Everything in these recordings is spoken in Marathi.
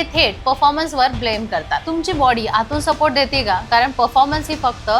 ते थेट परफॉर्मन्सवर ब्लेम करतात। तुमची बॉडी आतून सपोर्ट देते का? कारण परफॉर्मन्स ही फक्त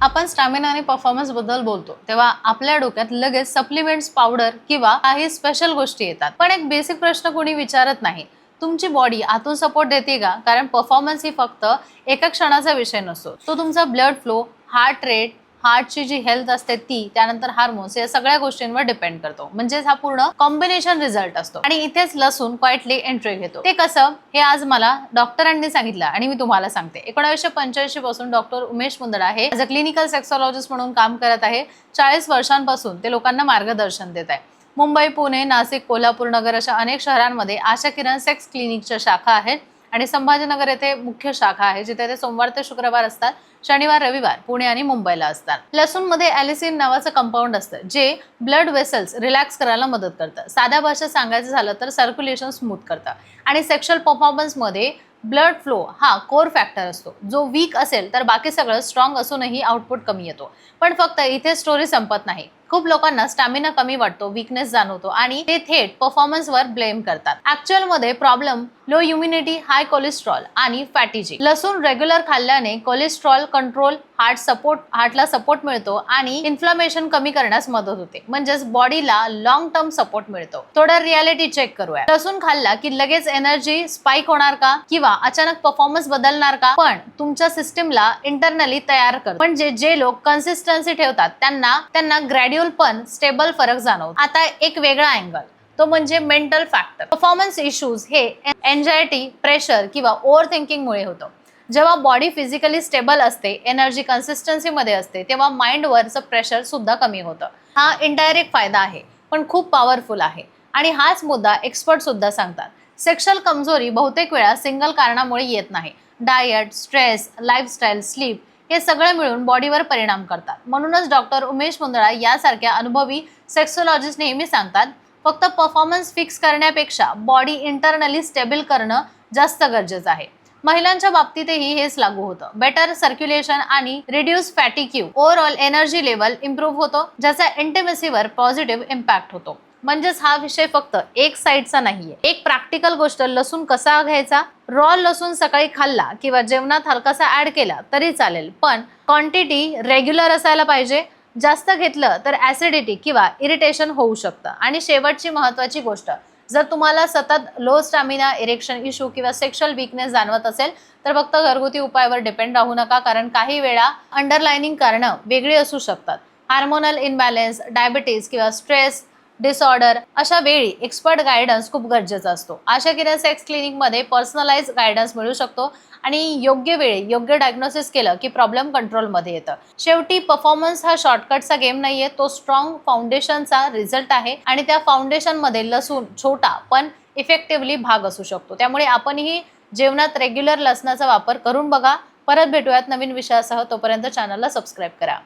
आपण स्टॅमिना आणि परफॉर्मन्स बद्दल बोलतो तेव्हा आपल्या डोक्यात लगेच सप्लिमेंट्स, पावडर किंवा काही स्पेशल गोष्टी येतात। पण एक बेसिक प्रश्न कोणी विचारत नाही, तुमची बॉडी आतून सपोर्ट देते का? कारण परफॉर्मन्स ही फक्त एका क्षणाचा विषय नसतो, तो तुमचा ब्लड फ्लो, हार्ट रेट, हार्टची जी हेल्थ असते ती, त्यानंतर हार्मोन्स, या सगळ्या गोष्टींवर डिपेंड करतो। म्हणजेच हा पूर्ण कॉम्बिनेशन रिझल्ट असतो। आणि इथेच लसूण क्वाइटली एंट्री घेतो। ते कसं हे आज मला डॉक्टरांनी सांगितलं आणि मी तुम्हाला सांगते। 1985 पासून डॉक्टर उमेश मुंदडा हे ॲज अ क्लिनिकल सेक्सॉलॉजिस्ट म्हणून काम करत आहे। 40 वर्षांपासून ते लोकांना मार्गदर्शन देत आहे। मुंबई, पुणे, नाशिक, कोल्हापूर, नगर अशा अनेक शहरांमध्ये आशा किरण सेक्स क्लिनिकच्या शाखा आहेत आणि संभाजीनगर येथे मुख्य शाखा आहे, जिथे ते सोमवार ते शुक्रवार असतात, शनिवार रविवार पुणे आणि मुंबईला असतात। लसूण मध्ये ॲलिसिन नावाचं कंपाऊंड असतं जे ब्लड वेसल्स रिलॅक्स करायला मदत करतं। साध्या भाषेत सांगायचं झालं तर सर्क्युलेशन स्मूथ करतं। आणि सेक्शुअल परफॉर्मन्स मध्ये ब्लड फ्लो हा कोर फॅक्टर असतो। जो वीक असेल तर बाकी सगळं स्ट्रॉंग असूनही आउटपुट कमी येतो। पण फक्त इथे स्टोरी संपत नाही। खूप लोकांना स्टॅमिना कमी वाटतो, वीकनेस जाणवतो आणि ते थेट परफॉर्मन्सवर ब्लेम करतात। ऍक्च्युअल मध्ये प्रॉब्लेम लो इम्युनिटी, हाय कोलेस्ट्रॉल आणि फॅटिजी। लसूण रेग्युलर खाल्ल्याने कोलेस्ट्रॉल कंट्रोल, हार्टला सपोर्ट मिळतो आणि इन्फ्लामेशन कमी करण्यास मदत होते। म्हणजेच बॉडीला लॉंग टर्म सपोर्ट मिळतो। थोडं रियालिटी चेक करूया। लसूण खाल्ला की लगेच एनर्जी स्पाइक होणार का किंवा अचानक परफॉर्मन्स बदलणार का? पण तुमच्या सिस्टमला इंटरनली तयार करतो। म्हणजे जे लोक कन्सिस्टन्सी ठेवतात त्यांना ग्रॅड्युअल पण स्टेबल फरक जाणवतो। आता एक वेगळा अँगल, तो म्हणजे मेंटल फॅक्टर। परफॉर्मन्स इश्यूज हे एन्झायटी, प्रेशर किंवा ओव्हर थिंकिंग मुळे होतं। जेव्हा बॉडी फिजिकली स्टेबल असते, एनर्जी कन्सिस्टन्सी मध्ये असते, तेव्हा माइंडवरचं प्रेशर सुद्धा कमी होतं। हा इनडायरेक्ट फायदा आहे पण खूप पॉवरफुल आहे आणि हाच मुद्दा एक्सपर्ट सुद्धा सांगतात। सेक्शुअल कमजोरी बहुतेक वेळा सिंगल कारणामुळे येत नाही। डायट, स्ट्रेस, लाईफस्टाईल, स्लीप हे सगळे मिळून बॉडीवर परिणाम करतात। म्हणूनच डॉक्टर उमेश मुंदडा यासारख्या अनुभवी सेक्सोलॉजिस्ट नेहमी सांगतात, फक्त परफॉर्मन्स फिक्स करण्यापेक्षा बॉडी इंटरनली स्टेबल करणं जास्त गरजेचं आहे। महिलांच्या बाबतीतही हेच लागू होतं। बेटर सर्क्युलेशन आणि reduce fatigue, overall energy level improve होतो, ज्याचा इंटिमेसीवर पॉझिटिव्ह इम्पॅक्ट होतो। म्हणजेच हा विषय फक्त एक साईडचा नाहीये। एक प्रॅक्टिकल गोष्ट, लसूण कसा घ्यायचा? रॉ लसूण सकाळी खाल्ला किंवा जेवणात हलकासा ऍड केला तरी चालेल, पण क्वांटिटी रेग्युलर असायला पाहिजे। जास्त घेतलं तर ऍसिडिटी किंवा इरिटेशन होऊ शकतं। आणि शेवटची महत्त्वाची गोष्ट, जर तुम्हाला सतत लो स्टॅमिना, इरेक्शन इश्यू किंवा सेक्शुअल वीकनेस जाणवत असेल तर फक्त घरगुती उपायावर डिपेंड राहू नका, कारण काही वेळा अंडरलाइनिंग कारणं वेगळी असू शकतात। हार्मोनल इनबॅलन्स, डायबिटीज किंवा स्ट्रेस डिसऑर्डर अशा वेळी एक्सपर्ट गायडन्स खूप गरजेचा असतो। आशा किरण सेक्स क्लिनिकमध्ये पर्सनलाइज गायडन्स मिळू शकतो आणि योग्य वेळी योग्य डायग्नोसिस केलं की प्रॉब्लेम कंट्रोलमध्ये येतं। शेवटी परफॉर्मन्स हा शॉर्टकटचा गेम नाहीये, तो स्ट्रॉंग फाउंडेशनचा रिझल्ट आहे आणि त्या फाउंडेशनमध्ये लसूण छोटा पण इफेक्टिव्हली भाग असू शकतो। त्यामुळे आपणही जेवणात रेग्युलर लसणाचा वापर करून बघा। परत भेटूयात नवीन विषयासह, तोपर्यंत चॅनलला सबस्क्राईब करा।